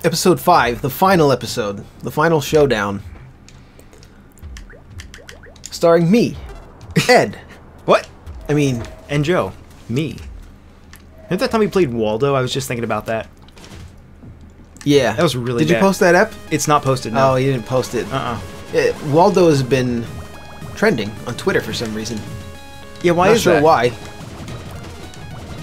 episode 5, the final episode, the final showdown, starring me, Ed. What? I mean, And Joe. Me. Remember that time we played Waldo? I was just thinking about that. yeah. That was really Did you bad. post that ep? It's not posted now. Oh, you didn't post it. Uh-uh. Waldo has been trending on Twitter for some reason. Yeah, why Not is sure that? why.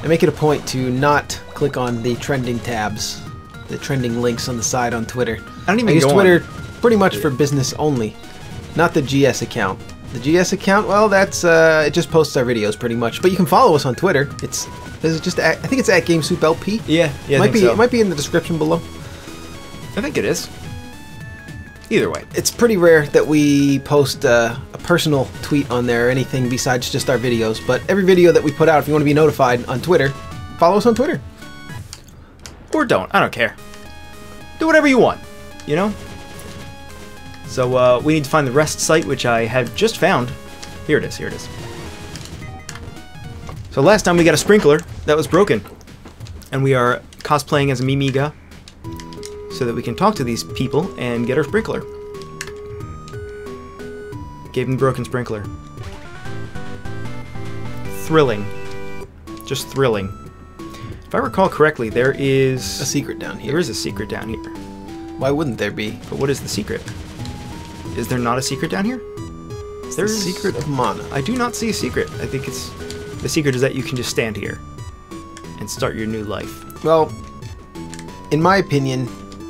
I make it a point to not click on the trending tabs, the trending links on the side on Twitter. I don't even I use go Twitter on. pretty much for business only, not the GS account. The GS account, well, that's it just posts our videos pretty much. But you can follow us on Twitter. There's just I think it's at GameSoupLP. Yeah, I might think be so. it might be in the description below. I think it is. Either way. It's pretty rare that we post a personal tweet on there or anything besides just our videos. But every video that we put out, if you want to be notified on Twitter, follow us on Twitter. Or don't. I don't care. Do whatever you want. You know? So, we need to find the rest site, which I have just found. Here it is, here it is. So last time we got a sprinkler that was broken. And we are cosplaying as a Mimiga so that we can talk to these people and get our sprinkler. Gave them the broken sprinkler. Thrilling. Just thrilling. If I recall correctly, there is... A secret down here. There is a secret down here. Why wouldn't there be? But what is the secret? Is there not a secret down here? It's the secret of mana. I do not see a secret. I think it's... The secret is that you can just stand here and start your new life. Well, in my opinion,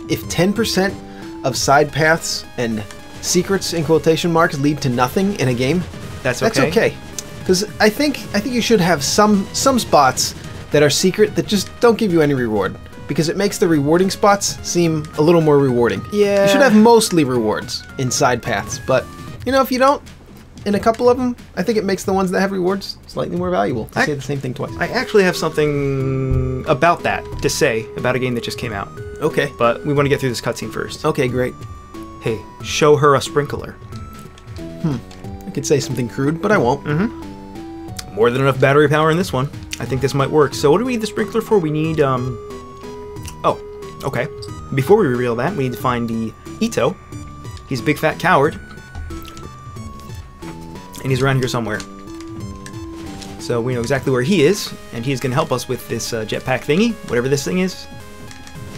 if 10% of side paths and secrets in quotation marks lead to nothing in a game, That's okay? that's okay. Because I think you should have some spots that are secret that just don't give you any reward. Because it makes the rewarding spots seem a little more rewarding. Yeah. You should have mostly rewards in side paths, but, you know, if you don't, in a couple of them, I think it makes the ones that have rewards slightly more valuable. I say the same thing twice. I actually have something about that to say about a game that just came out. Okay. But we want to get through this cutscene first. Okay, great. Hey, show her a sprinkler. I could say something crude, but I won't. More than enough battery power in this one. I think this might work. So what do we need the sprinkler for? We need, Oh, okay. Before we reveal that, we need to find the Ito. He's a big fat coward. And he's around here somewhere. So we know exactly where he is, and he's going to help us with this jetpack thingy, whatever this thing is.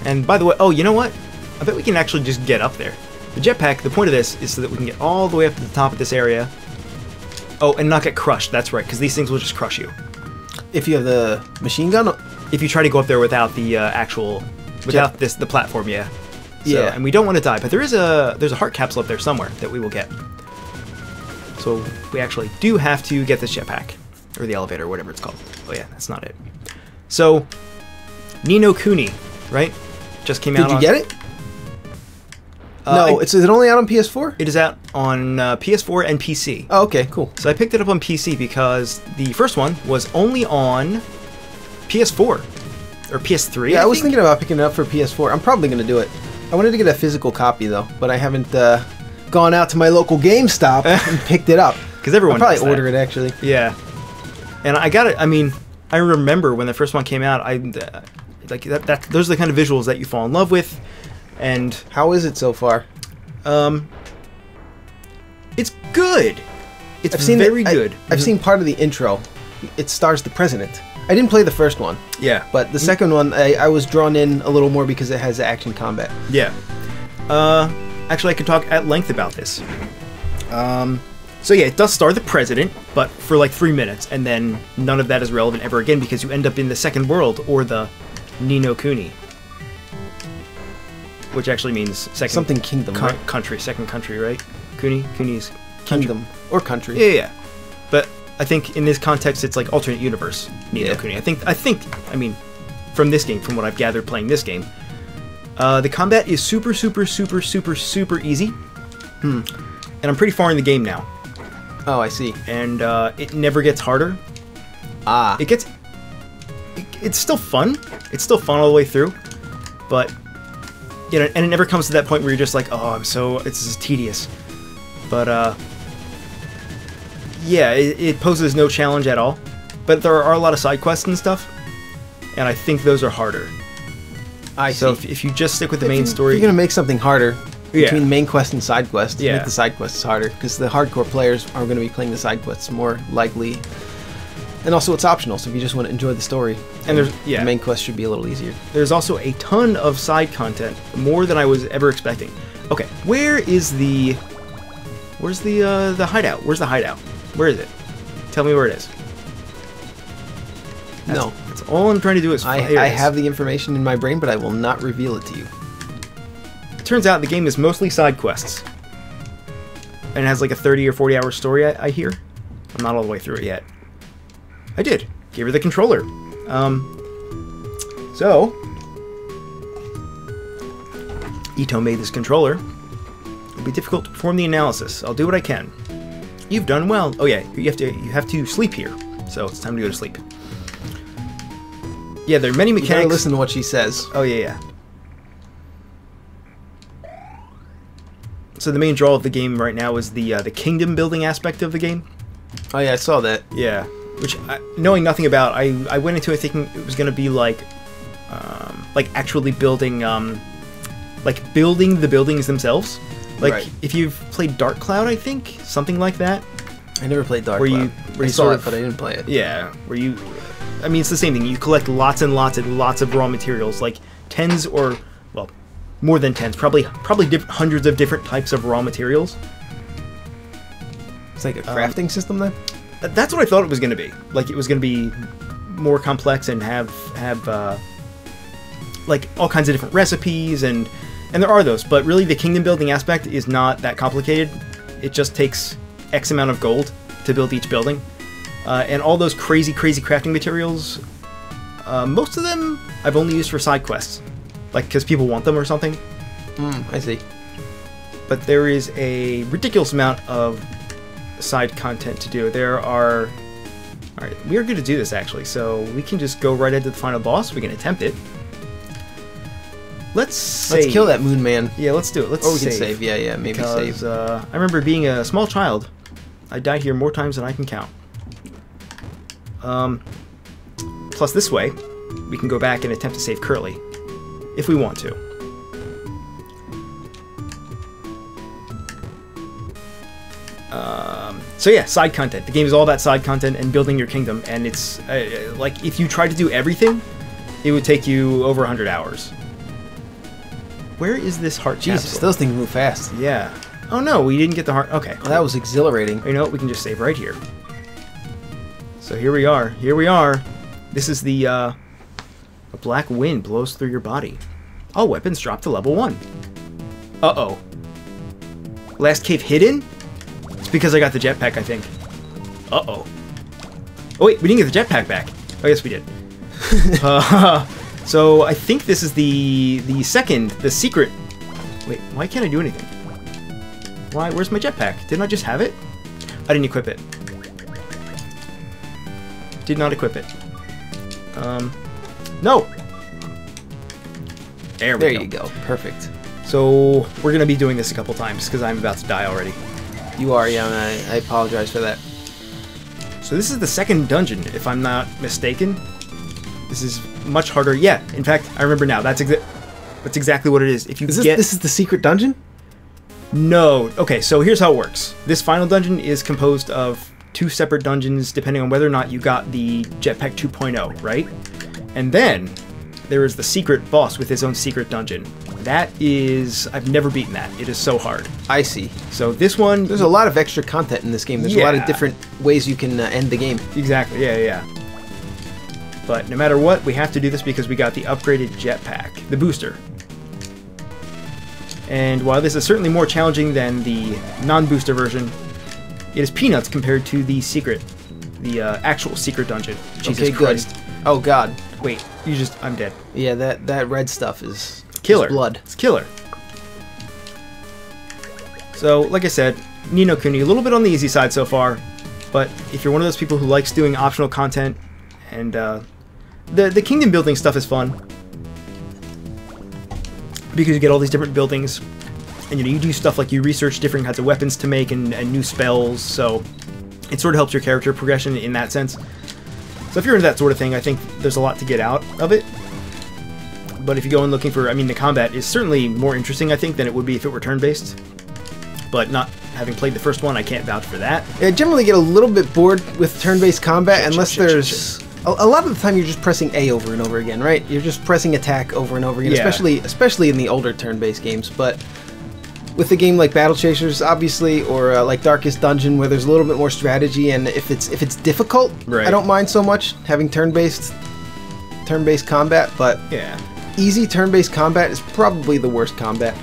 And by the way, oh, you know what? I bet we can actually just get up there. The jetpack, the point of this is so that we can get all the way up to the top of this area. Oh, and not get crushed, that's right, because these things will just crush you. If you have the machine gun, If you try to go up there without the without the platform, yeah. So, Yeah. and we don't want to die, but there's a heart capsule up there somewhere that we will get. So we actually do have to get this jetpack, or the elevator, or whatever it's called. Oh yeah, that's not it. So, Ni no Kuni, right? Just came out. did you get it? No, is it only out on PS4? It is out on PS4 and PC. Oh, okay, cool. So I picked it up on PC because the first one was only on PS4 or PS3. Yeah, I was think. thinking about picking it up for PS4. I'm probably going to do it. I wanted to get a physical copy, though, but I haven't gone out to my local GameStop and picked it up. Because everyone I'll does probably that. order it, actually. Yeah, and I got it. I mean, I remember when the first one came out. Like that. Those are the kind of visuals that you fall in love with, and How is it so far? it's good. It's I've seen very good. I've seen part of the intro. It stars the president. I didn't play the first one, Yeah, but the second one, I was drawn in a little more because it has action combat. yeah. Actually, I could talk at length about this. So yeah, it does star the president, but for like 3 minutes, and then none of that is relevant ever again because you end up in the second world, or the Ni no Kuni, which actually means second Something kingdom, right? country, second country, right? Kuni is Kingdom or country. yeah. But I think in this context, it's like alternate universe Ni no Yeah. Kuni. I mean, from this game, from what I've gathered playing this game, the combat is super easy. And I'm pretty far in the game now. Oh, I see. And it never gets harder. Ah. It's still fun. It's still fun all the way through, but you know, and it never comes to that point where you're just like, oh, this is tedious. But yeah, it poses no challenge at all. But there are a lot of side quests and stuff, and I think those are harder. I So see. if you just stick with the main story, If you're gonna make something harder Yeah. between main quest and side quest, Yeah. make the side quests harder because the hardcore players are going to be playing the side quests more likely. And also, it's optional, so if you just want to enjoy the story, And there's- the main quest should be a little easier. there's also a ton of side content, more than I was ever expecting. Okay, where's the hideout? Where's the hideout? Where is it? Tell me where it is. No, That's all I'm trying to do is I here it is. have the information in my brain, but I will not reveal it to you. It turns out the game is mostly side quests. And it has like a 30 or 40 hour story, I hear. I'm not all the way through it yet. I did. Gave her the controller. So Ito made this controller. It'll be difficult to perform the analysis. I'll do what I can. You've done well. Oh yeah, you have to sleep here. So it's time to go to sleep. Yeah, there are many You gotta mechanics. listen to what she says. Oh yeah. So the main draw of the game right now is the kingdom building aspect of the game. Oh yeah, I saw that. Yeah, which knowing nothing about, I went into it thinking it was gonna be like actually building building the buildings themselves. Like Right. if you've played Dark Cloud, I think something like that. I never played Dark Where Cloud. you I saw sort it, of- but I didn't play it. Yeah, where you, I mean, it's the same thing. You collect lots and lots and lots of raw materials, like tens or, well, more than tens, probably hundreds of different types of raw materials. It's like a crafting system then? That's what I thought it was going to be. Like, it was going to be more complex and have like all kinds of different recipes, and there are those, but really the kingdom building aspect is not that complicated. It just takes X amount of gold to build each building. And all those crazy crafting materials, most of them I've only used for side quests. Like, because people want them or something. I see. But there is a ridiculous amount of side content to do. There are... Alright, we are going to do this, actually. So we can just go right into the final boss. We can attempt it. Let's save. Let's kill that moon man. Yeah, let's do it. Let's Or we save. can save. Yeah, maybe Because, save. I remember being a small child. I died here more times than I can count. Plus this way, we can go back and attempt to save Curly. If we want to. So yeah, side content. The game is all about side content and building your kingdom, and it's like if you tried to do everything, it would take you over 100 hours. Where is this heart Jesus, capsule? those things move fast. Yeah. Oh no, we didn't get the heart. Okay. Well, that was exhilarating. You know what? We can just save right here. So here we are. Here we are. This is the a black wind blows through your body. All weapons drop to level 1. Uh-oh. Last cave hidden? It's because I got the jetpack, I think. Uh-oh. Oh wait, we didn't get the jetpack back. Oh yes, we did. So I think this is the secret. Wait, why can't I do anything? Why? Where's my jetpack? Didn't I just have it? I didn't equip it. Did not equip it. No! There we There go. you go. Perfect. So, we're gonna be doing this a couple times, because I'm about to die already. You are, yeah, and I apologize for that. So this is the second dungeon, if I'm not mistaken. This is much harder. Yeah, in fact, I remember now. That's exactly what it is. If you Is this, get... this is the secret dungeon? No. Okay, so here's how it works. This final dungeon is composed of 2 separate dungeons, depending on whether or not you got the Jetpack 2.0, right? And then there is the secret boss with his own secret dungeon. That is... I've never beaten that. It is so hard. I see. So this one... There's a lot of extra content in this game. There's a lot of Yeah. different ways you can end the game. Exactly, yeah. But no matter what, we have to do this because we got the upgraded jetpack, the booster. And while this is certainly more challenging than the non-booster version, it is peanuts compared to the secret, the actual secret dungeon. Jesus Okay, Christ. good. Oh god. Wait, I'm dead. Yeah, that red stuff is Killer. is blood. It's killer. So, like I said, Ni no Kuni, a little bit on the easy side so far, but if you're one of those people who likes doing optional content, and the kingdom building stuff is fun, because you get all these different buildings, and you do stuff like you research different kinds of weapons to make and new spells, so it sort of helps your character progression in that sense. So if you're into that sort of thing, I think there's a lot to get out of it. But if you go in looking for, I mean, the combat is certainly more interesting, I think, than it would be if it were turn-based. But not having played the first one, I can't vouch for that. I generally get a little bit bored with turn-based combat unless there's... A lot of the time you're just pressing A over and over again, right? You're just pressing attack over and over again, especially in the older turn-based games. But with a game like Battle Chasers, obviously, or like Darkest Dungeon, where there's a little bit more strategy, and if it's difficult, I don't mind so much having turn-based combat. But yeah, easy turn-based combat is probably the worst combat.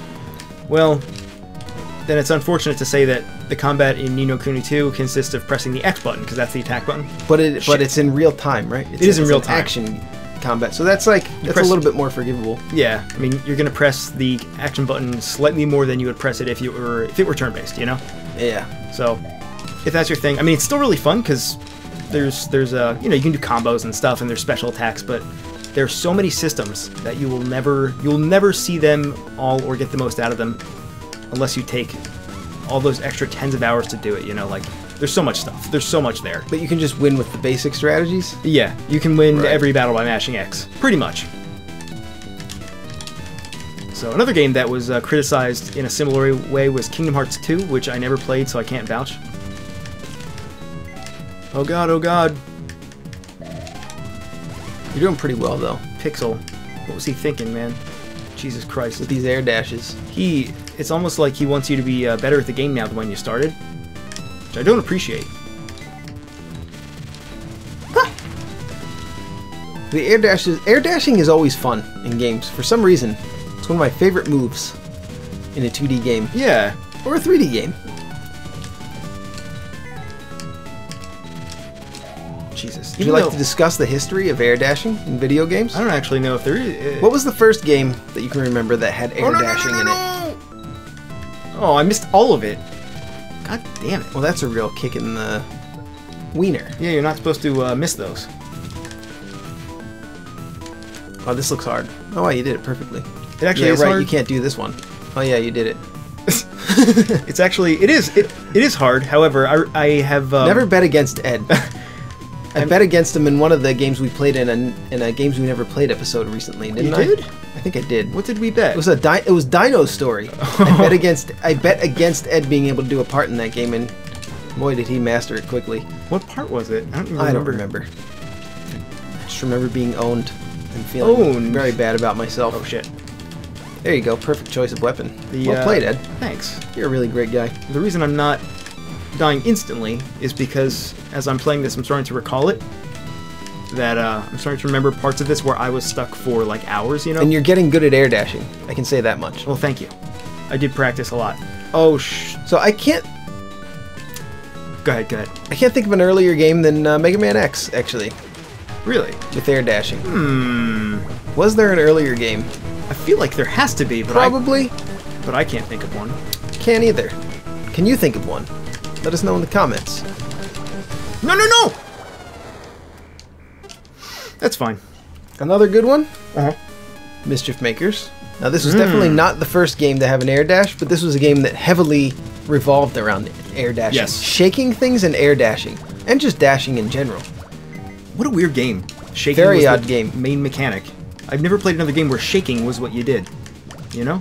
Well, then it's unfortunate to say that the combat in Ni no Kuni 2 consists of pressing the X button, because that's the attack button. But it's in real time, right? It is in real time. Action combat, so that's a little bit more forgivable. Yeah, I mean, you're gonna press the action button slightly more than you would press it if it were turn-based, you know? Yeah. So, if that's your thing, I mean, it's still really fun because there's you know, you can do combos and stuff, and there's special attacks, but there's so many systems that you'll never see them all or get the most out of them unless you take all those extra tens of hours to do it, you know, like, there's so much stuff. There's so much there. But you can just win with the basic strategies? Yeah, you can win every battle by mashing X. Pretty much. So another game that was criticized in a similar way was Kingdom Hearts 2, which I never played, so I can't vouch. Oh god, oh god. You're doing pretty well, though. Pixel. What was he thinking, man? Jesus Christ. With these air dashes. It's almost like he wants you to be better at the game now than when you started. Which I don't appreciate. The air dashing is always fun in games. For some reason, it's one of my favorite moves in a 2D game. Yeah. Or a 3D game. Jesus. Would you like to discuss the history of air dashing in video games? I don't actually know if there is. What was the first game that you can remember that had air dashing in it? Oh, I missed all of it. God damn it. Well, that's a real kick in the wiener. Yeah, you're not supposed to miss those. Oh, this looks hard. Oh, wow, you did it perfectly. It actually is hard. You can't do this one. Oh, yeah, you did it. It's actually, it is hard. However, I have... Never bet against Ed. I bet against him in one of the games we played in a Games We Never Played episode recently, didn't I? You did? I think I did. What did we bet? It was Dino's Story. I bet against Ed being able to do a part in that game, and boy, did he master it quickly. What part was it? I don't remember. I just remember being owned and feeling very bad about myself. Oh shit. There you go. Perfect choice of weapon. Well played, Ed. Thanks. You're a really great guy. The reason I'm not dying instantly is because as I'm playing this, I'm starting to recall it. That I'm starting to remember parts of this where I was stuck for like hours, you know? And you're getting good at air dashing. I can say that much. Well, thank you. I did practice a lot. Oh, So I can't... Go ahead. I can't think of an earlier game than Mega Man X, actually. Really? With air dashing. Was there an earlier game? I feel like there has to be, but Probably. But I can't think of one. Can't either. Can you think of one? Let us know in the comments. No! That's fine. Another good one? Uh-huh. Mischief Makers. Now, this was definitely not the first game to have an air dash, but this was a game that heavily revolved around air dashing. Yes. Shaking things and air dashing. And just dashing in general. What a weird game. Shaking Very was odd the game. main mechanic. I've never played another game where shaking was what you did. You know?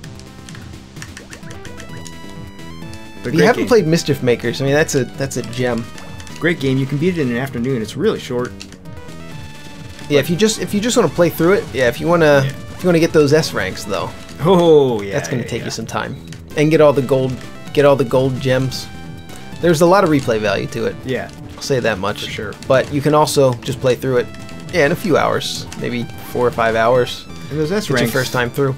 If you haven't played Mischief Makers, I mean, that's a gem. Great game. You can beat it in an afternoon. It's really short. Yeah, if you just want to play through it, if you want to get those S ranks though. Oh yeah. That's going to take you some time. And get all the gold gems. There's a lot of replay value to it. Yeah. I'll say that much. For sure. But you can also just play through it in a few hours, maybe 4 or 5 hours. And those S ranks, ranks, your first time through.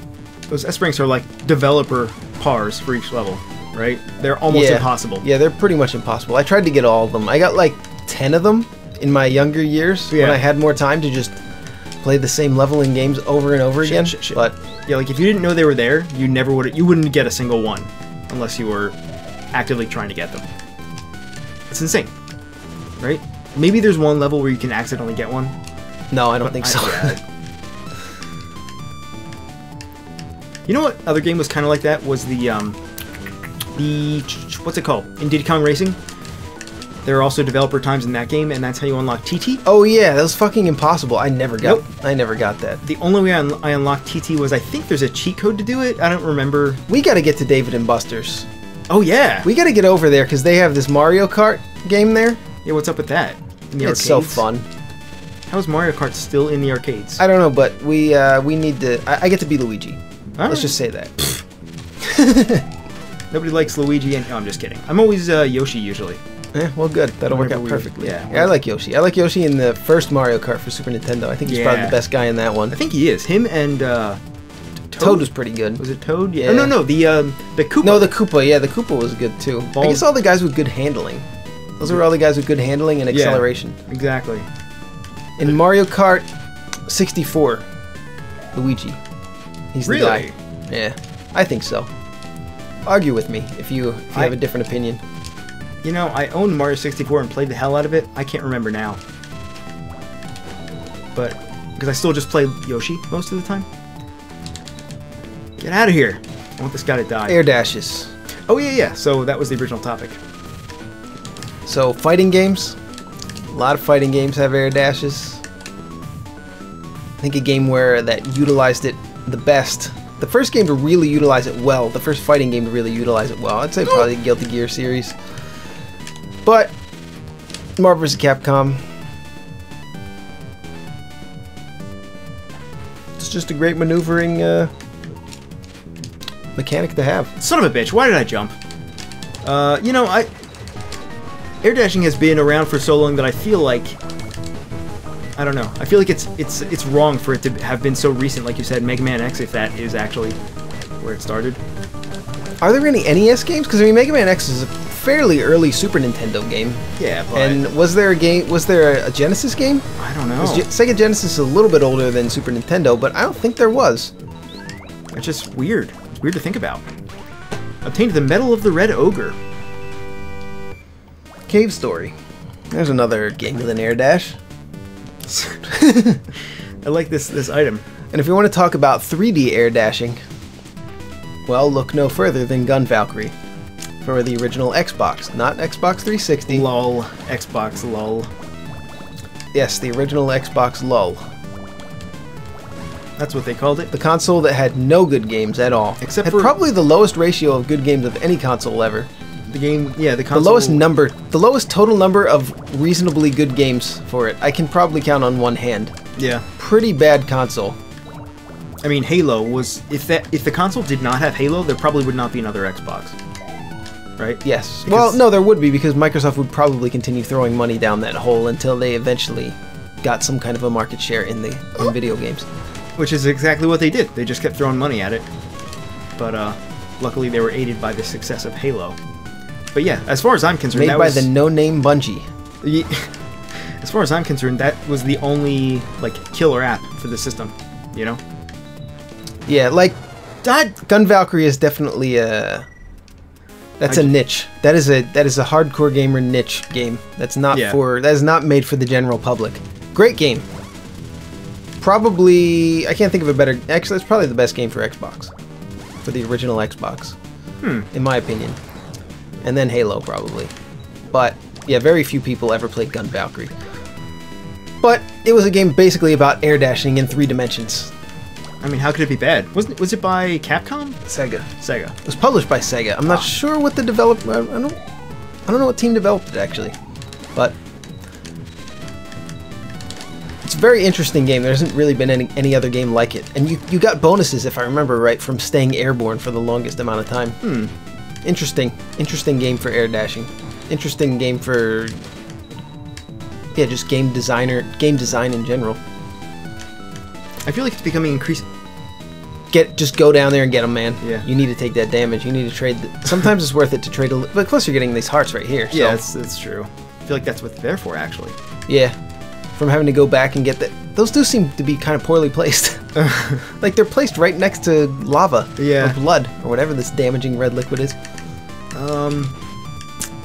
Those S ranks are like developer pars for each level, right? They're almost impossible. Yeah, they're pretty much impossible. I tried to get all of them. I got like 10 of them in my younger years when I had more time to just play the same level in games over and over again. But yeah, like if you didn't know they were there, you wouldn't get a single one unless you were actively trying to get them. It's insane, right? Maybe there's one level where you can accidentally get one. No, I don't think so. You know what other game was kind of like that? Was the what's it called? In Diddy Kong Racing? There are also developer times in that game, and that's how you unlock TT. Oh yeah, that was fucking impossible. I never got. Nope. I never got that. The only way I unlocked TT was I think there's a cheat code to do it. I don't remember. We got to get to David and Buster's. Oh yeah. We got to get over there because they have this Mario Kart game there. Yeah, what's up with that? In the It's so fun. How is Mario Kart still in the arcades? I don't know, but we need to. I get to be Luigi. Let's just say that. Nobody likes Luigi, and I'm just kidding. I'm always Yoshi usually. Yeah, well, good. That'll work out perfectly. Yeah, I like Yoshi. I like Yoshi in the first Mario Kart for Super Nintendo. I think he's probably the best guy in that one. I think he is. Him and Toad was pretty good. Was it Toad? Yeah. No, the Koopa. No, the Koopa. Yeah, the Koopa was good too. I guess all the guys with good handling. Those are all the guys with good handling and acceleration. Yeah, exactly. In Mario Kart 64, Luigi. He's the guy. Yeah, I think so. Argue with me if you have a different opinion. You know, I owned Mario 64 and played the hell out of it. I can't remember now. But, because I still just play Yoshi most of the time. Get out of here. I want this guy to die. Air dashes. Oh, yeah. So that was the original topic. So, fighting games. A lot of fighting games have air dashes. I think a game where that utilized it the best. The first game to really utilize it well. The first fighting game to really utilize it well. I'd say probably Guilty Gear series. But Marvel vs. Capcom. It's just a great maneuvering mechanic to have. Son of a bitch, why did I jump? You know, air dashing has been around for so long that I feel like I don't know. I feel like it's wrong for it to have been so recent, like you said, Mega Man X, if that is actually where it started. Are there any NES games? Because I mean, Mega Man X is a fairly early Super Nintendo game. Yeah, but and was there a Genesis game? I don't know. Sega Genesis is a little bit older than Super Nintendo, but I don't think there was. It's just weird. It's weird to think about. Obtained the Medal of the Red Ogre. Cave Story. There's another game with an air dash. I like this item. And if you want to talk about 3D air dashing, well, look no further than Gun Valkyrie for the original Xbox, not Xbox 360. Lol. Xbox lol. Yes, the original Xbox lol. That's what they called it. The console that had no good games at all. Except had for probably the lowest ratio of good games of any console ever. The game, yeah, the console. The lowest total number of reasonably good games for it. I can probably count on one hand. Yeah. Pretty bad console. I mean, Halo was if the console did not have Halo, there probably would not be another Xbox. Right? Yes. Well, no, there would be, because Microsoft would probably continue throwing money down that hole until they eventually got some kind of a market share in video games. Which is exactly what they did. They just kept throwing money at it. But luckily they were aided by the success of Halo. But yeah, as far as I'm concerned, made by the no-name Bungie. As far as I'm concerned, that was the only killer app for the system, you know? Yeah, Gun Valkyrie is definitely a niche. That is a hardcore gamer niche game. That's not that is not made for the general public. Great game. Probably, I can't think of a better. Actually, it's probably the best game for Xbox, for the original Xbox, in my opinion. And then Halo, probably. But yeah, very few people ever played Gun Valkyrie. But it was a game basically about air dashing in 3 dimensions. I mean, how could it be bad? Was it by Capcom? Sega. Sega. It was published by Sega. I'm not sure what the developer. I don't know what team developed it actually, but it's a very interesting game. There hasn't really been any other game like it, and you got bonuses, if I remember right, from staying airborne for the longest amount of time. Interesting game for air dashing. Interesting game for just game design in general. I feel like it's becoming increasing. Just go down there and get them, man. Yeah. You need to take that damage. You need to trade. Sometimes it's worth it to trade but plus you're getting these hearts right here. So. Yeah, that's true. I feel like that's what they're for, actually. Yeah. From having to go back and get that. Those do seem to be kind of poorly placed. Like they're placed right next to lava. Yeah. Or blood, or whatever this damaging red liquid is.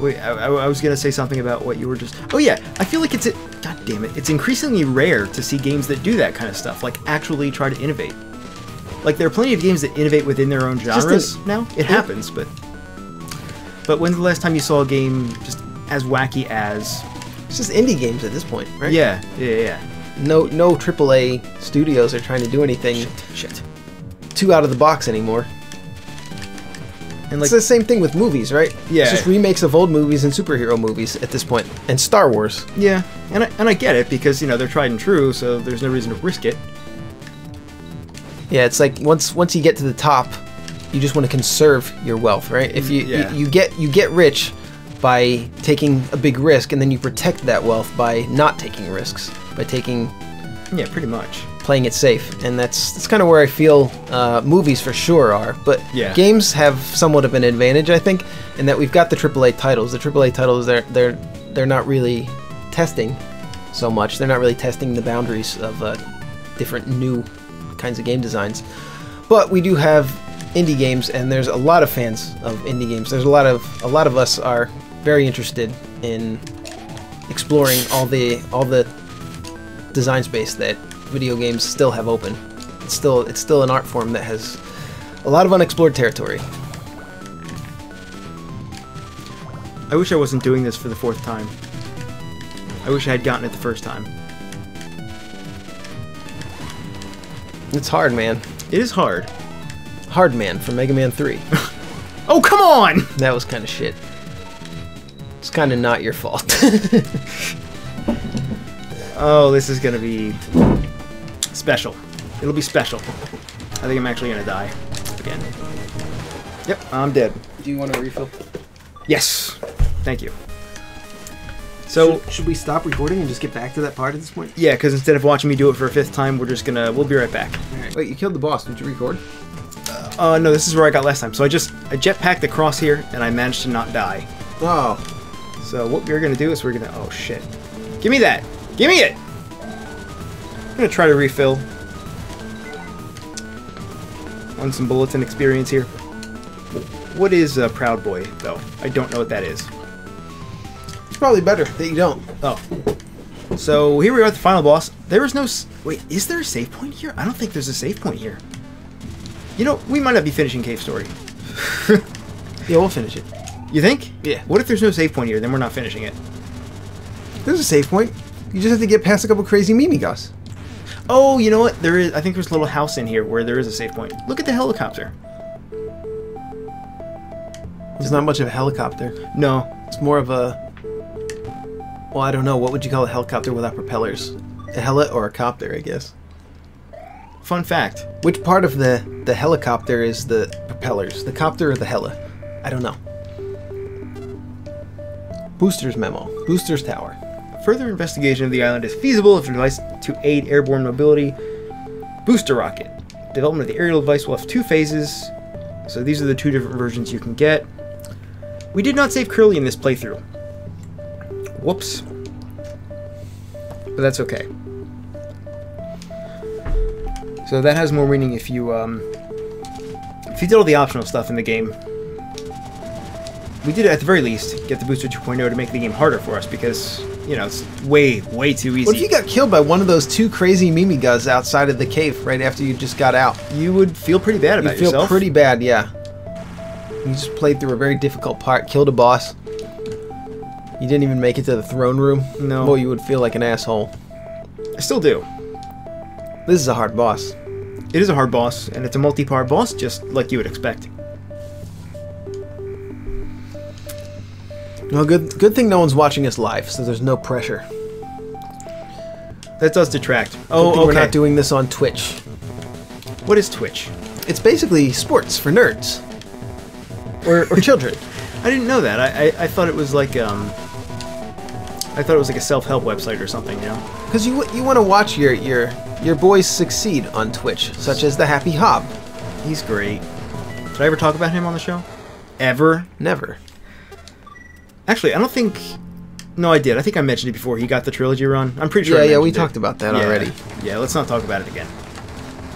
Wait, I was gonna say something about what you were just. Oh yeah, I feel like God damn it, it's increasingly rare to see games that do that kind of stuff, like actually try to innovate. Like there are plenty of games that innovate within their own genres now. It happens, but when's the last time you saw a game just as wacky as... It's just indie games at this point, right? Yeah, yeah, yeah. No AAA studios are trying to do anything Shit. too out of the box anymore. And It's the same thing with movies, right? Yeah. It's just remakes of old movies and superhero movies at this point. And Star Wars. Yeah, and I get it, because, you know, they're tried and true, so there's no reason to risk it. Yeah, it's like once you get to the top, you just want to conserve your wealth, right? If you you get rich by taking a big risk, and then you protect that wealth by not taking risks, by Yeah, pretty much. playing it safe, and that's kind of where I feel movies for sure are. But Yeah. games have somewhat of an advantage, I think, in that we've got the AAA titles. The AAA titles, they're not really testing so much. They're not really testing the boundaries of different new kinds of game designs. But we do have indie games, and there's a lot of fans of indie games. There's a lot of us are very interested in exploring all the design space that video games still have open. It's still an art form that has a lot of unexplored territory. I wish I wasn't doing this for the 4th time. I wish I had gotten it the first time. It's hard, man. It is hard. Hard Man from Mega Man 3. Oh, come on! That was kind of shit. It's kind of not your fault. Oh, this is gonna be special. It'll be special. I think I'm actually gonna die again. Yep, I'm dead. Do you want to refill? Yes. Thank you. So, should we stop recording and just get back to that part at this point? yeah, because instead of watching me do it for a 5th time, we'll be right back. Alright. Wait, you killed the boss. Did you record? No, this is where I got last time. So I jetpacked across here, and I managed to not die. Oh. So what we're gonna do is we're gonna... Oh, shit. Give me that! Give me it! I'm gonna try to refill. On some bulletin experience here. What is Proud Boy, though? I don't know what that is. It's probably better that you don't. Oh. So here we are at the final boss. There is no... Wait, is there a save point here? I don't think there's a save point here. You know, we might not be finishing Cave Story. Yeah, we'll finish it. You think? Yeah. What if there's no save point here? Then we're not finishing it. There's a save point. You just have to get past a couple crazy Mimigas. Oh, you know what? There is. I think there's a little house in here where there is a save point. Look at the helicopter. There's not much of a helicopter. No. It's more of a... Well, I don't know. What would you call a helicopter without propellers? A heli or a copter, I guess. Fun fact. Which part of the helicopter is the propellers? The copter or the heli? I don't know. Booster's memo. Booster's tower. Further investigation of the island is feasible if device to aid airborne mobility. Booster rocket. Development of the aerial device will have 2 phases. So these are the 2 different versions you can get. We did not save Curly in this playthrough. Whoops. But that's okay. So that has more meaning if you did all the optional stuff in the game. We did, at the very least, get the Booster 2.0 to make the game harder for us because, you know, it's way, way too easy. What if you got killed by one of those 2 crazy Mimigas outside of the cave right after you just got out? You would feel pretty bad about yourself. You'd feel pretty bad, yeah. You just played through a very difficult part, killed a boss. You didn't even make it to the throne room. No. Boy, you would feel like an asshole. I still do. This is a hard boss. It is a hard boss, and it's a multi-part boss, just like you would expect. Well, good thing no one's watching us live, so there's no pressure. That does detract. Oh, okay. We're not doing this on Twitch. What is Twitch? It's basically sports for nerds. Or children. I didn't know that. I thought it was like I thought it was like a self-help website or something, you know? Because you want to watch your boys succeed on Twitch, such as the Happy Hob. He's great. Did I ever talk about him on the show? Ever? Never. Actually, I don't think... No, I did. I think I mentioned it before. He got the trilogy run. I'm pretty sure Yeah, we talked about that already. Yeah, let's not talk about it again.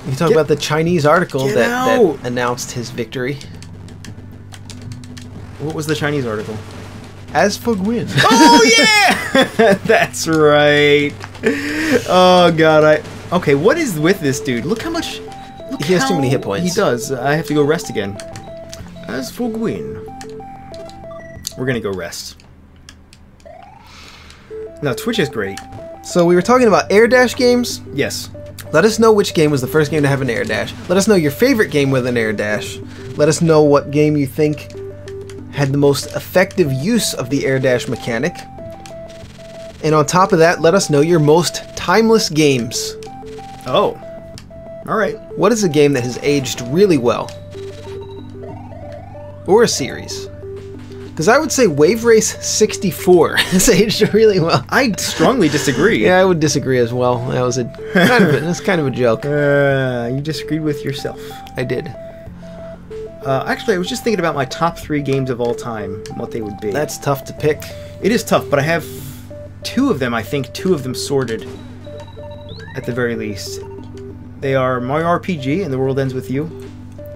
You talk about the Chinese article Get that out! announced his victory. What was the Chinese article? As for Gwyn. Oh, yeah! That's right. Oh, God. Okay, what is with this dude? Look how much... He has too many hit points. He does. I have to go rest again. As for Gwyn. We're gonna go rest. No, Twitch is great. So we were talking about air dash games. Yes. Let us know which game was the first game to have an air dash. Let us know your favorite game with an air dash. Let us know what game you think had the most effective use of the air dash mechanic. And on top of that, let us know your most timeless games. Oh. Alright. What is a game that has aged really well? Or a series? Because I would say Wave Race 64 has aged really well. I strongly disagree. Yeah, I would disagree as well. That was that's kind of a joke. You disagreed with yourself. I did. Actually, I was just thinking about my top 3 games of all time, and what they would be. That's tough to pick. It is tough, but I have 2 of them, I think, 2 of them sorted, at the very least. They are Mario RPG and The World Ends With You,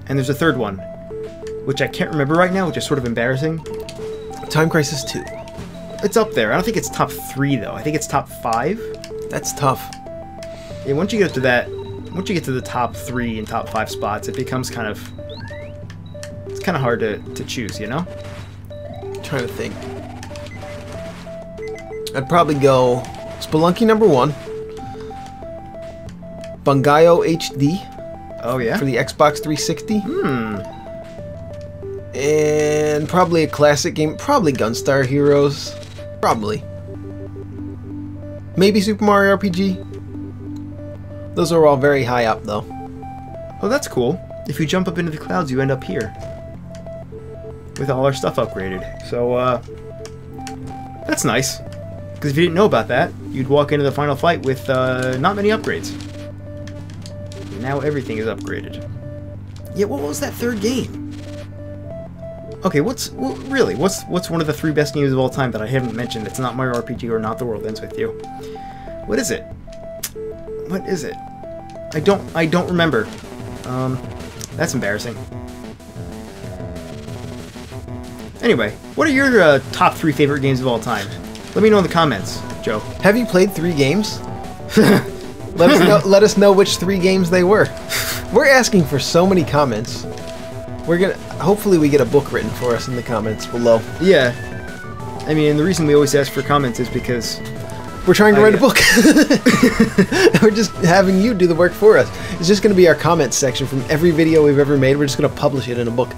and there's a third one, which I can't remember right now, which is sort of embarrassing. Time Crisis 2. It's up there. I don't think it's top 3, though. I think it's top 5. That's tough. Yeah, once you get to that, once you get to the top 3 and top 5 spots, it becomes kind of... It's kind of hard to choose, you know? I'm trying to think. I'd probably go Spelunky #1. Bangai-O HD. Oh, yeah? For the Xbox 360. Hmm. And probably a classic game. Probably Gunstar Heroes. Probably. Maybe Super Mario RPG. Those are all very high up, though. Oh, that's cool. If you jump up into the clouds, you end up here. With all our stuff upgraded. So, that's nice. Because if you didn't know about that, you'd walk into the final fight with not many upgrades. Now everything is upgraded. Yeah, what was that third game? Okay, what's one of the 3 best games of all time that I haven't mentioned? It's not Mario RPG or not The World Ends With You. What is it? What is it? I don't remember. That's embarrassing. Anyway, what are your top 3 favorite games of all time? Let me know in the comments, Joe. Have you played 3 games? Let us know which 3 games they were. We're asking for so many comments. Hopefully we get a book written for us in the comments below. Yeah. I mean, the reason we always ask for comments is because we're trying to write a book. We're just having you do the work for us. It's just going to be our comments section from every video we've ever made. We're just going to publish it in a book.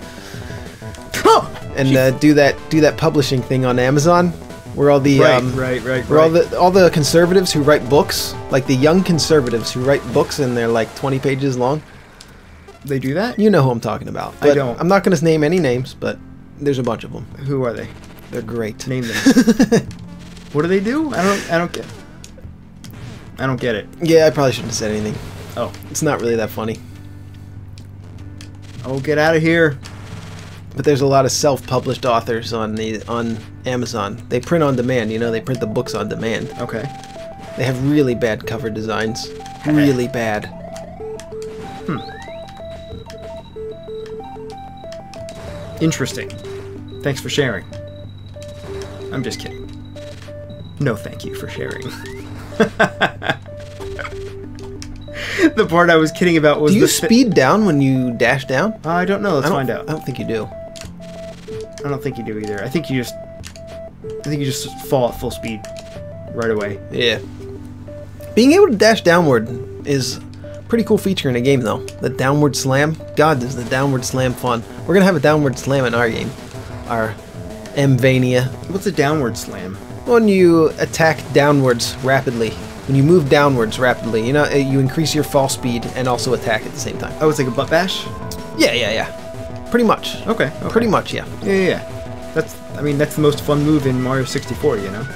And do that publishing thing on Amazon, where all the all the conservatives who write books, like the young conservatives who write books and they're like 20 pages long. They do that? You know who I'm talking about. I don't. I'm not going to name any names, but there's a bunch of them. Who are they? They're great. Name them. What do they do? I don't get it. Yeah, I probably shouldn't have said anything. Oh, it's not really that funny. Oh, get out of here. But there's a lot of self-published authors on Amazon. They print on demand, you know, they print the books on demand. Okay. They have really bad cover designs. Really bad. Interesting. Thanks for sharing. I'm just kidding. No thank you for sharing. The part I was kidding about was do you speed down when you dash down? I don't know. Let's find out. I don't think you do. I don't think you do either. I think you just fall at full speed right away. Yeah. Being able to dash downward is a pretty cool feature in a game, though. The downward slam. God, is the downward slam fun. We're gonna have a downward slam in our game. Our M-Vania. What's a downward slam? When you attack downwards rapidly. When you move downwards rapidly, you know, you increase your fall speed and also attack at the same time. Oh, it's like a butt bash? Yeah. Pretty much. Okay. Pretty much, yeah. Yeah. That's the most fun move in Mario 64, you know?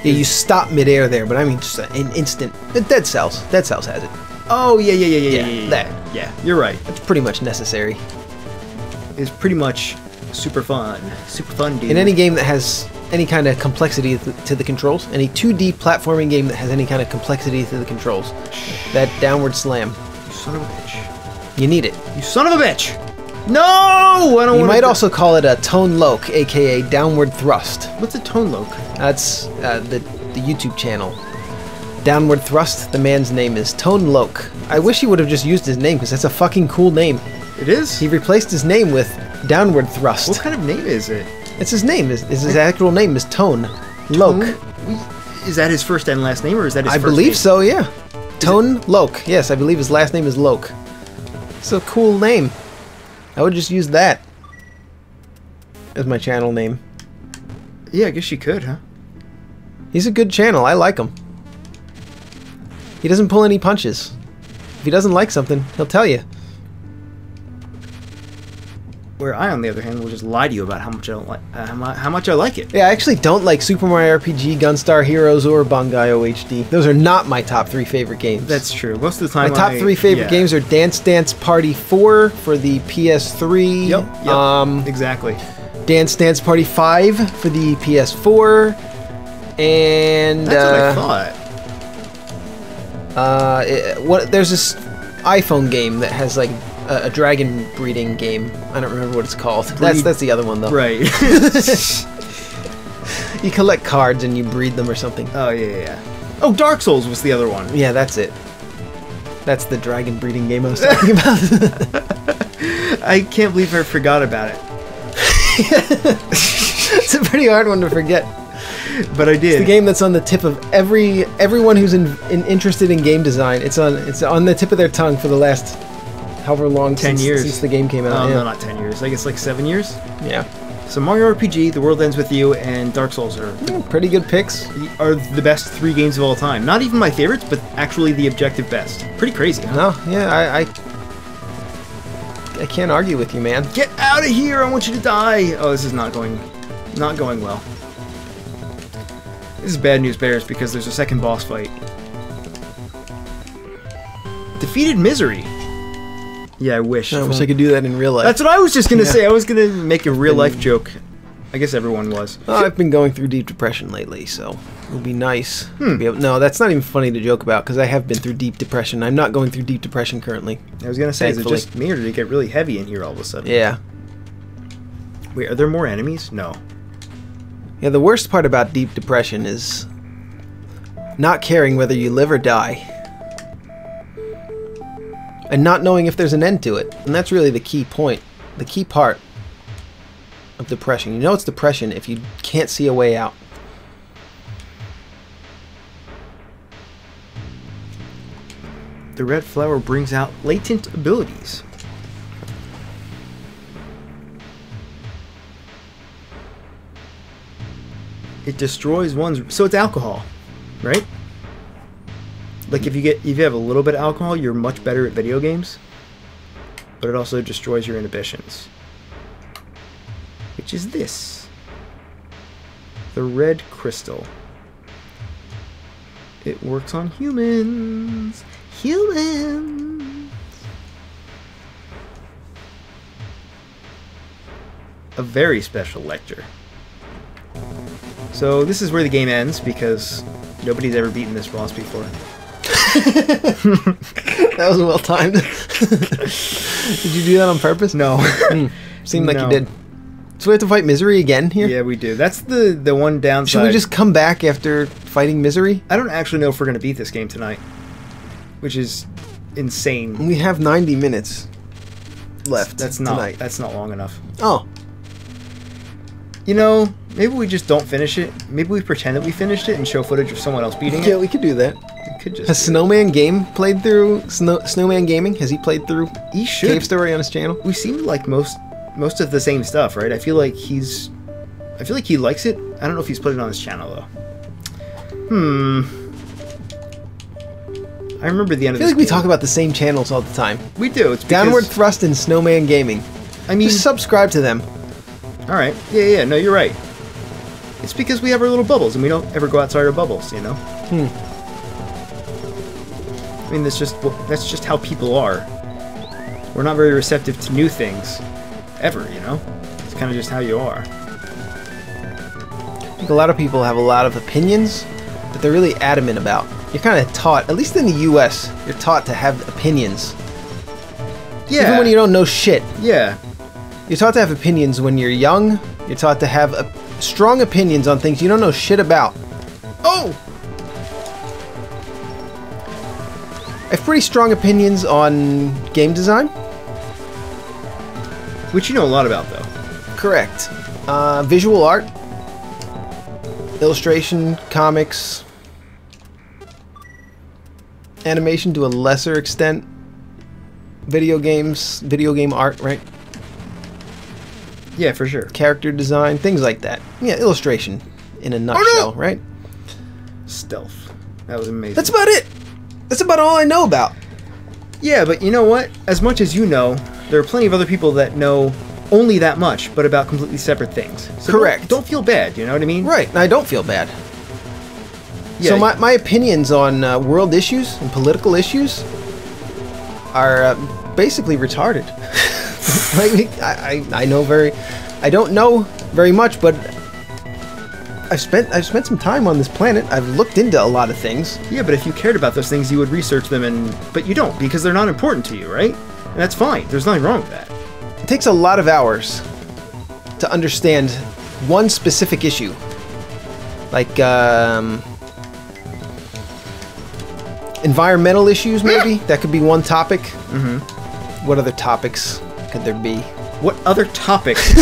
Yeah, you stop midair there, but I mean just an instant. Dead Cells. Dead Cells has it. Oh, yeah. That. Yeah, you're right. It's pretty much necessary. It's pretty much super fun. Super fun, dude. In any game that has any kind of complexity to the controls, any 2D platforming game that has any kind of complexity to the controls, that downward slam. You son of a bitch. You need it. You son of a bitch! No! I don't. You might also call it a tone loke, aka downward thrust. What's a tone loke? That's the YouTube channel. Downward thrust. The man's name is Tone Loke. I wish he would have just used his name because that's a fucking cool name. It is? He replaced his name with Downward Thrust. What kind of name is it? It's his name. His actual name is Tone Loc. Is that his first and last name, or is that his I first believe name? so, yeah. Tone Loc. Yes, I believe his last name is Loc. It's a cool name. I would just use that as my channel name. Yeah, I guess you could, huh? He's a good channel. I like him. He doesn't pull any punches. If he doesn't like something, he'll tell you. Where I, on the other hand, will just lie to you about how much I don't like, how much I like it. Yeah, I actually don't like Super Mario RPG, Gunstar Heroes, or Bangai-O HD. Those are not my top 3 favorite games. That's true. Most of the time, my top 3 favorite games are Dance Dance Party 4 for the PS3. Yep. Exactly. Dance Dance Party 5 for the PS4. And that's what I thought. There's this iPhone game that has like a dragon breeding game. I don't remember what it's called. That's the other one though. Right. You collect cards and you breed them or something. Oh yeah. Oh, Dark Souls was the other one. Yeah, that's it. That's the dragon breeding game I was talking about. I can't believe I forgot about it. It's a pretty hard one to forget. But I did. It's the game that's on the tip of everyone who's interested in game design. It's on the tip of their tongue for the last however long 10 years since the game came out. No, not 10 years. I guess like 7 years. Yeah. So Mario RPG, The World Ends With You, and Dark Souls are pretty good picks. Are the best 3 games of all time. Not even my favorites, but actually the objective best. Pretty crazy, huh? No, yeah, I can't argue with you, man. Get out of here! I want you to die. Oh, this is not going well. This is bad news bears because there's a second boss fight. Defeated Misery. Yeah, I wish. I wish I could do that in real life. That's what I was just gonna say. I was gonna make a real life joke. I guess everyone was. Well, I've been going through deep depression lately, so it would be nice. To be able, no, that's not even funny to joke about because I have been through deep depression. I'm not going through deep depression currently. I was gonna say, thankfully. Is it just me or did it get really heavy in here all of a sudden? Yeah. Wait, are there more enemies? No. Yeah, the worst part about deep depression is not caring whether you live or die. And not knowing if there's an end to it. And that's really the key point. The key part of depression. You know it's depression if you can't see a way out. The red flower brings out latent abilities. It destroys one's... So it's alcohol, right? Like if you have a little bit of alcohol, you're much better at video games. But it also destroys your inhibitions. Which is this. The red crystal. It works on humans. Humans! A very special lecture. So this is where the game ends because nobody's ever beaten this boss before. That was well timed. Did you do that on purpose? No. Seemed like you did. So we have to fight Misery again here? Yeah, we do. That's the one downside. Should we just come back after fighting Misery? I don't actually know if we're going to beat this game tonight. Which is insane. We have 90 minutes left tonight. That's not long enough. Oh. You know, maybe we just don't finish it. Maybe we pretend that we finished it and show footage of someone else beating it. Yeah, we could do that. We could just. Has Snowman Game played through Snowman Gaming? Has he played through He should. Cave Story on his channel? We seem to like most of the same stuff, right? I feel like he likes it. I don't know if he's put it on his channel though. I remember the end of this. I feel like we talk about the same channels all the time. We do. It's Downward Thrust and Snowman Gaming. I mean, just subscribe to them. All right. Yeah. No, you're right. It's because we have our little bubbles and we don't ever go outside our bubbles, you know. I mean, that's just how people are. We're not very receptive to new things, ever, you know. It's kind of just how you are. I think a lot of people have a lot of opinions that they're really adamant about. You're kind of taught, at least in the U.S., you're taught to have opinions. Yeah. Even when you don't know shit. Yeah. You're taught to have opinions when you're young. You're taught to have strong opinions on things you don't know shit about. Oh! I have pretty strong opinions on game design. Which you know a lot about, though. Correct. Visual art, illustration, comics, animation to a lesser extent, video games, video game art, right? Yeah, for sure. Character design, things like that. Yeah, illustration in a nutshell, right? Stealth. That was amazing. That's about it. That's about all I know about. Yeah, but you know what? As much as you know, there are plenty of other people that know only that much, but about completely separate things. So Correct. Don't feel bad, you know what I mean? Right, and I don't feel bad. Yeah. So my opinions on world issues and political issues are basically retarded. Like, I don't know very much, but I've spent some time on this planet. I've looked into a lot of things. Yeah, but if you cared about those things, you would research them, but you don't, because they're not important to you, right? And that's fine. There's nothing wrong with that. It takes a lot of hours to understand one specific issue. Like, environmental issues, maybe? That could be one topic. Mm-hmm. What other topics could there be? What other topics?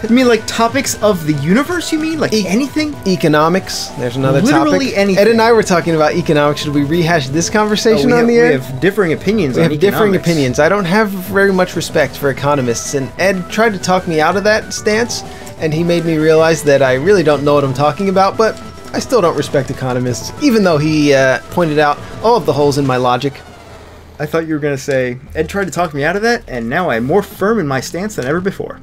You mean like topics of the universe, you mean? Like anything? Economics. There's another topic. Literally anything. Ed and I were talking about economics. Should we rehash this conversation on the air? We have differing opinions on economics. We have differing opinions. I don't have very much respect for economists, and Ed tried to talk me out of that stance, and he made me realize that I really don't know what I'm talking about, but I still don't respect economists, even though he pointed out all of the holes in my logic. I thought you were going to say, Ed tried to talk me out of that, and now I'm more firm in my stance than ever before.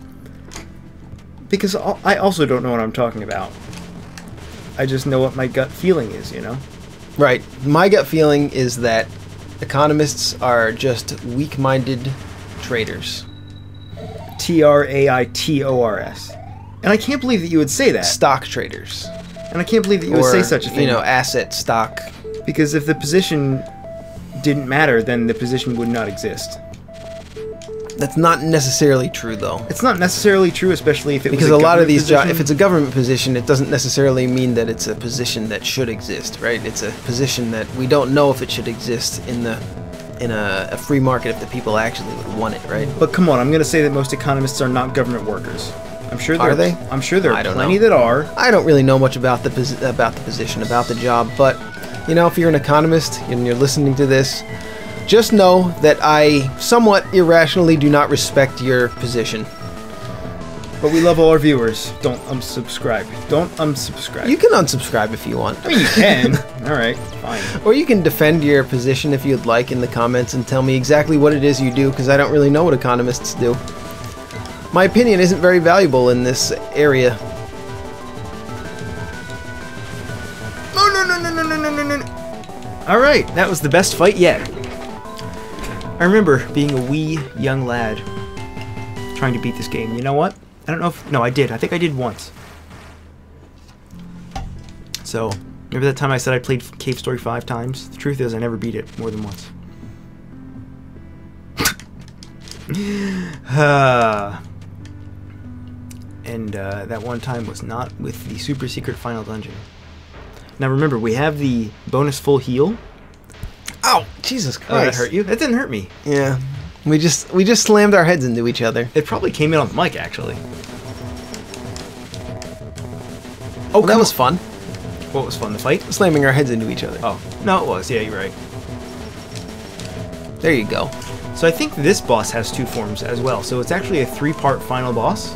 Because I also don't know what I'm talking about. I just know what my gut feeling is, you know? Right. My gut feeling is that economists are just weak-minded traders. Traitors. And I can't believe that you would say that. Stock traders. And I can't believe that you would say such a thing. You know, asset, stock. Because if the position didn't matter, then the position would not exist. That's not necessarily true, though. It's not necessarily true, especially if it was because a lot of these jobs, if it's a government position, it doesn't necessarily mean that it's a position that should exist, right? It's a position that we don't know if it should exist in a free market if the people actually would want it, right? But come on, I'm going to say that most economists are not government workers. I'm sure are they? I'm sure there are plenty that are. I don't really know much about the position, about the job, but you know, if you're an economist and you're listening to this, just know that I somewhat irrationally do not respect your position. But we love all our viewers. Don't unsubscribe. Don't unsubscribe. You can unsubscribe if you want. I mean, you can. All right, fine. Or you can defend your position if you'd like in the comments and tell me exactly what it is you do, because I don't really know what economists do. My opinion isn't very valuable in this area. Alright, that was the best fight yet. I remember being a wee young lad trying to beat this game. You know what? I don't know if... No, I did. I think I did once. So, remember that time I said I played Cave Story 5 times? The truth is I never beat it more than once. And that one time was not with the super secret final dungeon. Now remember, we have the bonus full heal. Ow! Jesus Christ! Oh, that hurt you? That didn't hurt me. Yeah, we just slammed our heads into each other. It probably came in on the mic, actually. Oh, that was fun. What was fun? The fight? Slamming our heads into each other. Oh, no, it was. Yeah, you're right. There you go. So I think this boss has 2 forms as well. So it's actually a 3-part final boss.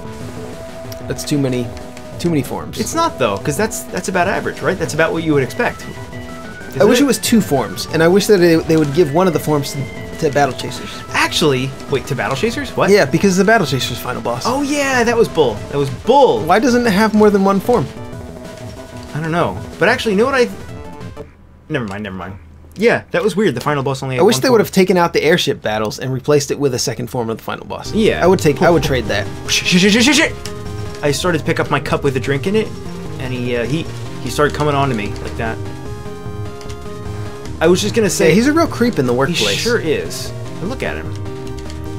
That's too many forms. It's not though, because that's about average, right? That's about what you would expect. I wish it was 2 forms, and I wish that they would give one of the forms to Battle Chasers. Actually, wait, to Battle Chasers? What? Yeah, because the Battle Chasers final boss. Oh yeah, that was bull. That was bull. Why doesn't it have more than 1 form? I don't know. But actually, you know what Never mind. Yeah, that was weird. The final boss only had 1 I wish they form. would have taken out the airship battles and replaced it with a 2nd form of the final boss. Yeah. I would trade that. Shit. I started to pick up my cup with a drink in it, and he started coming on to me like that. I was just gonna say, yeah, he's a real creep in the workplace. He sure is. Look at him.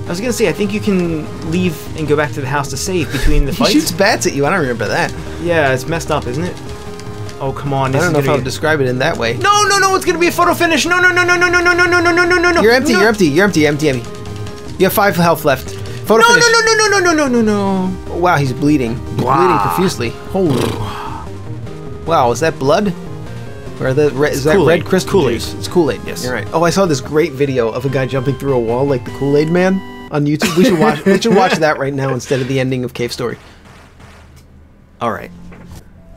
I was gonna say, I think you can leave and go back to the house to save between the fights. He shoots bats at you. I don't remember that. Yeah, it's messed up, isn't it? Oh come on! I don't know if I would describe it in that way. No! It's gonna be a photo finish. No! You're empty. You're empty. You have 5 health left. Photo finish. No. Oh, wow, he's bleeding. He's bleeding profusely. Holy. Wow, is that blood? Or is that red crystal Kool-Aid. juice? It's Kool-Aid. Yes. You're right. Oh, I saw this great video of a guy jumping through a wall like the Kool-Aid Man on YouTube. We should watch. We should watch that right now instead of the ending of Cave Story. All right.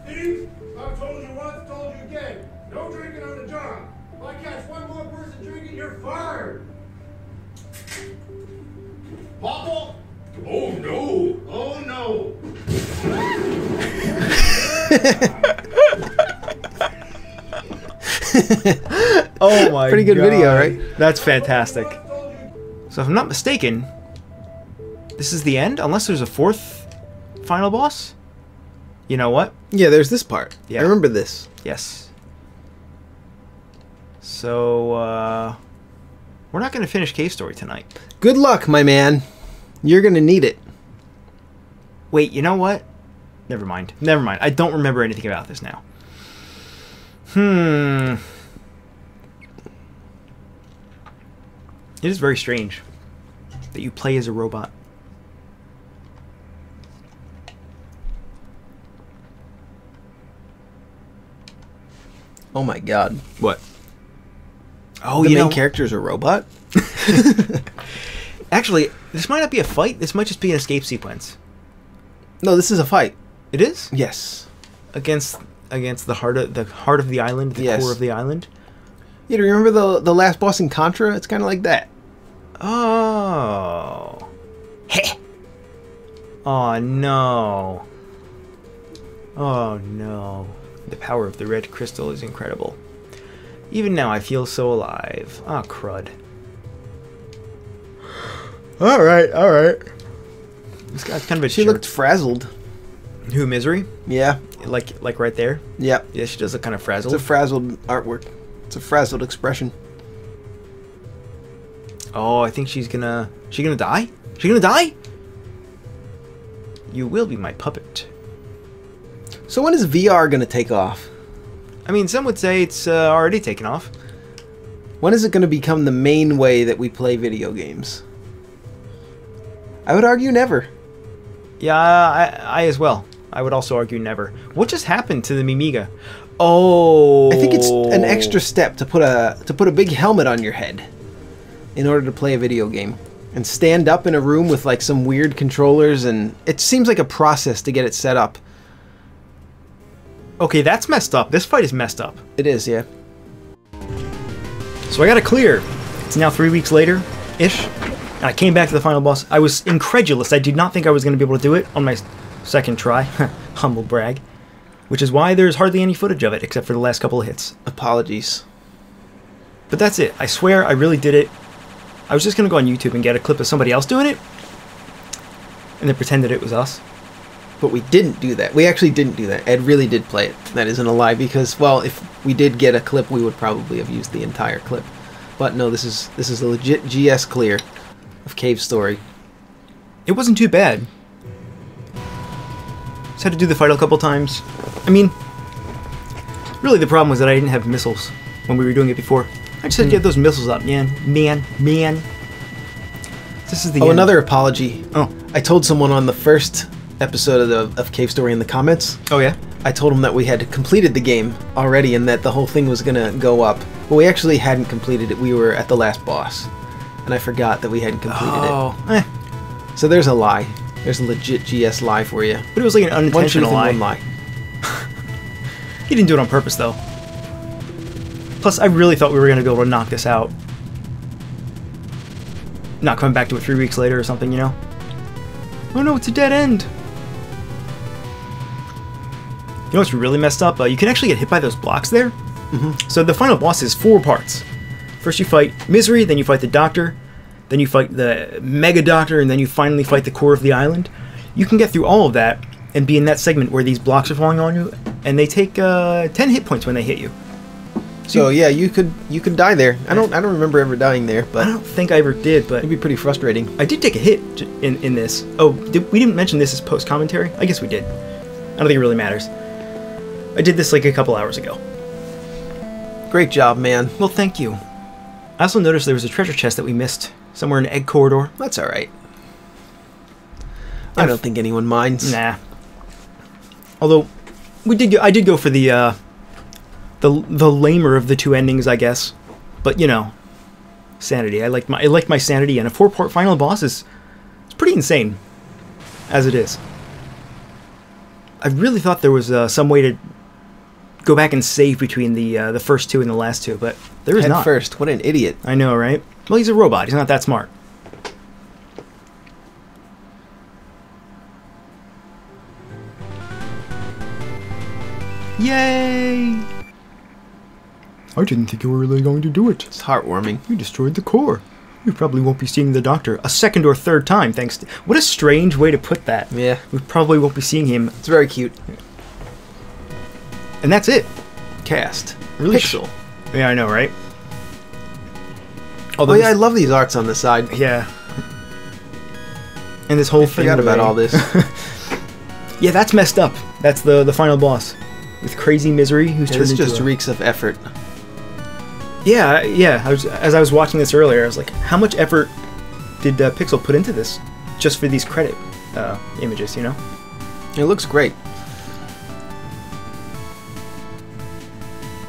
Steve, I've told you once, told you again. No drinking on the job. If I catch one more person drinking, you're fired. Papa? Oh no! Oh no! Oh my Pretty good God. video, right? That's fantastic. So if I'm not mistaken, this is the end, unless there's a fourth final boss? You know what? Yeah, there's this part. Yeah. I remember this. Yes. So, we're not going to finish Cave Story tonight. Good luck, my man. You're gonna need it. Wait, you know what? Never mind. Never mind. I don't remember anything about this now. It is very strange that you play as a robot. Oh my God. What? Oh, The you main know, character is a robot? actually, this might not be a fight. This might just be an escape sequence. No, this is a fight. It is Yes. against the heart of the island, the Yes. core of the island. Yeah, do you remember the last boss in Contra? It's kind of like that. Oh. Heh. Oh no. Oh no. The power of the red crystal is incredible. Even now I feel so alive. Ah, crud. Alright. This guy's kind of a She jerk. looked frazzled. Who, Misery? Yeah. Like right there? Yep. Yeah, she does look kind of It's frazzled. a frazzled artwork. It's a frazzled expression. Oh, I think she's gonna die? She gonna die? You will be my puppet. So when is VR gonna take off? I mean, some would say it's already taken off. When is it gonna become the main way that we play video games? I would argue never. Yeah, I as well. I would also argue never. What just happened to the Mimiga? Oh, I think it's an extra step to put a big helmet on your head in order to play a video game and stand up in a room with like some weird controllers, and it seems like a process to get it set up. Okay, that's messed up. This fight is messed up. It is, yeah. So I got it clear. It's now 3 weeks later-ish. And I came back to the final boss. I was incredulous. I did not think I was going to be able to do it on my second try. Humble brag. Which is why there's hardly any footage of it, except for the last couple of hits. Apologies. But that's it. I swear I really did it. I was just going to go on YouTube and get a clip of somebody else doing it. And then pretend that it was us. But we didn't do that. We actually didn't do that. Ed really did play it. That isn't a lie, because, well, if we did get a clip, we would probably have used the entire clip. But no, this is a legit GS clear of Cave Story. It wasn't too bad. Just had to do the fight a couple times. I mean, really the problem was that I didn't have missiles when we were doing it before. I just had to get those missiles up, man. This is the end. Another apology. Oh. I told someone on the first episode of Cave Story in the comments. Oh, yeah? I told them that we had completed the game already and that the whole thing was going to go up. But we actually hadn't completed it. We were at the last boss. And I forgot that we hadn't completed it. So there's a lie. There's a legit GS lie for you. But it was like an One truth unintentional and lie. one lie. He didn't do it on purpose, though. Plus, I really thought we were going to be able to knock this out. Not coming back to it 3 weeks later or something, you know? Oh no, it's a dead end! You know what's really messed up? You can actually get hit by those blocks there. So the final boss is 4 parts. First you fight Misery, then you fight the Doctor, then you fight the Mega Doctor, and then you finally fight the core of the island. You can get through all of that and be in that segment where these blocks are falling on you, and they take 10 hit points when they hit you. So yeah, you could die there. I don't remember ever dying there, I but don't think I ever did, but it'd be pretty frustrating. I did take a hit in this. Oh, we didn't mention this as post-commentary? I guess we did. I don't think it really matters. I did this like a couple hours ago. Great job, man. Well, thank you. I also noticed there was a treasure chest that we missed somewhere in Egg Corridor. That's all right. I don't think anyone minds. Nah. Although, I did go for the lamer of the two endings, I guess. But you know, sanity. I like my sanity, and a 4-part final boss it's pretty insane, as it is. I really thought there was some way to go back and save between the first two and the last two, but there is Head not. first. What an idiot. I know, right? Well, he's a robot. He's not that smart. Yay! I didn't think you were really going to do it. It's heartwarming. You destroyed the core. We probably won't be seeing the doctor a second or third time, thanks to... What a strange way to put that. Yeah. We probably won't be seeing him. It's very cute. And that's it. Cast. Really Pixel. Yeah, I know, right? Although, yeah, I love these arts on the side. Yeah. And this whole I thing... forgot about all this. Yeah, that's messed up. That's the final boss. With Crazy Misery, who's turned This into just reeks of effort. Yeah. As I was watching this earlier, I was like, how much effort did Pixel put into this? Just for these credit images, you know? It looks great.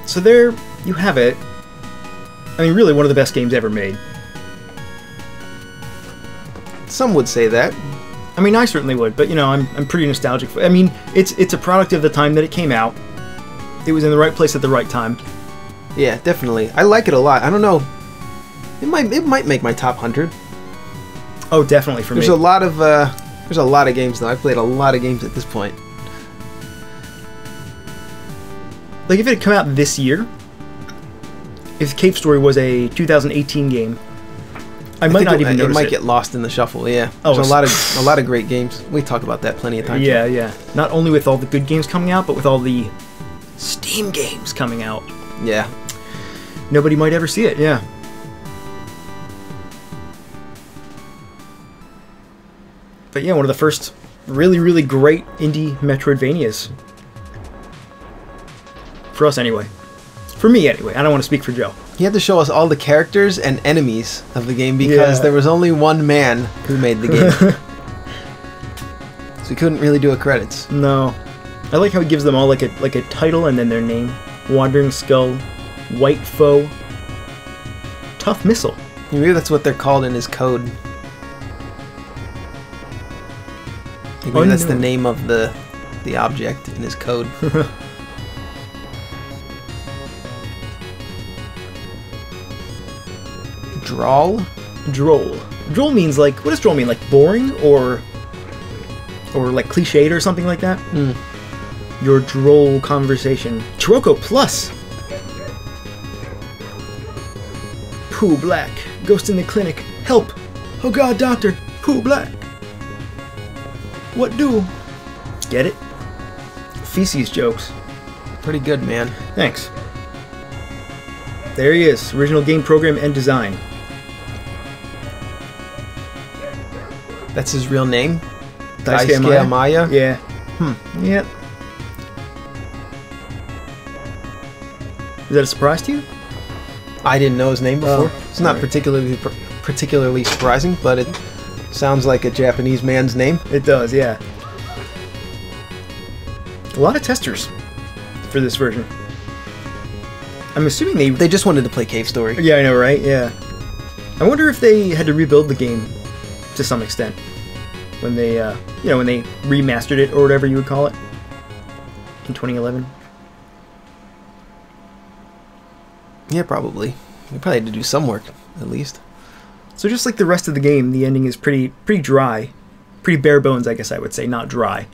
So there you have it. I mean, really one of the best games ever made. Some would say that. I mean, I certainly would, but you know, I'm pretty nostalgic for. I mean, it's a product of the time that it came out. It was in the right place at the right time. Yeah, definitely. I like it a lot. I don't know. It might make my top 100. Oh, definitely for There's me. there's a lot of games though. I've played a lot of games at this point. Like if it had come out this year, if Cave Story was a 2018 game, I might not even notice it. Might get lost in the shuffle. Yeah. Oh, There's a lot of great games. We talk about that plenty of times. Yeah. Not only with all the good games coming out, but with all the Steam games coming out. Yeah. Nobody might ever see it, yeah. But yeah, one of the first really, really great indie Metroidvanias. For us, anyway. For me, anyway. I don't want to speak for Joe. He had to show us all the characters and enemies of the game because there was only one man who made the game. So he couldn't really do a credits. No. I like how he gives them all like a title and then their name. Wandering Skull, White Foe, Tough Missile. Maybe that's what they're called in his code. Maybe that's the name of the object in his code. Drawl? Droll. Droll means like, what does droll mean? Like boring or like cliched or something like that? Your droll conversation. Chiroko Plus. Pooh Black. Ghost in the clinic. Help. Oh god, doctor. Pooh Black. What do? Get it? Feces jokes. Pretty good, man. Thanks. There he is. Original game program and design. That's his real name? Daisuke Amaya? Yeah. Yep. Is that a surprise to you? I didn't know his name before. It's not sorry. particularly surprising, but it sounds like a Japanese man's name. It does, yeah. A lot of testers for this version. I'm assuming They just wanted to play Cave Story. Yeah, I know, right? Yeah. I wonder if they had to rebuild the game to some extent when they, when they remastered it or whatever you would call it in 2011. Yeah, probably. They probably had to do some work, at least. So just like the rest of the game, the ending is pretty dry. Pretty bare bones, I guess I would say, not dry.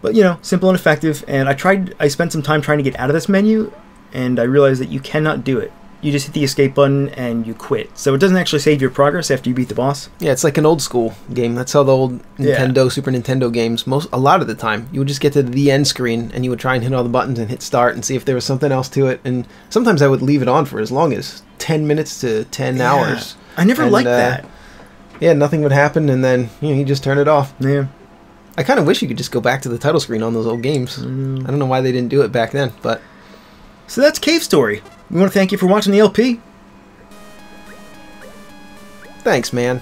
But, you know, simple and effective, and I spent some time trying to get out of this menu, and I realized that you cannot do it. You just hit the escape button and you quit. So it doesn't actually save your progress after you beat the boss. Yeah, it's like an old school game. That's how the old Nintendo, Super Nintendo games, a lot of the time, you would just get to the end screen and you would try and hit all the buttons and hit start and see if there was something else to it. And sometimes I would leave it on for as long as 10 minutes to 10 hours. I never liked that. Yeah, nothing would happen and then you just turn it off. Yeah. I kind of wish you could just go back to the title screen on those old games. I don't know why they didn't do it back then, but... So that's Cave Story. We want to thank you for watching the LP. Thanks, man.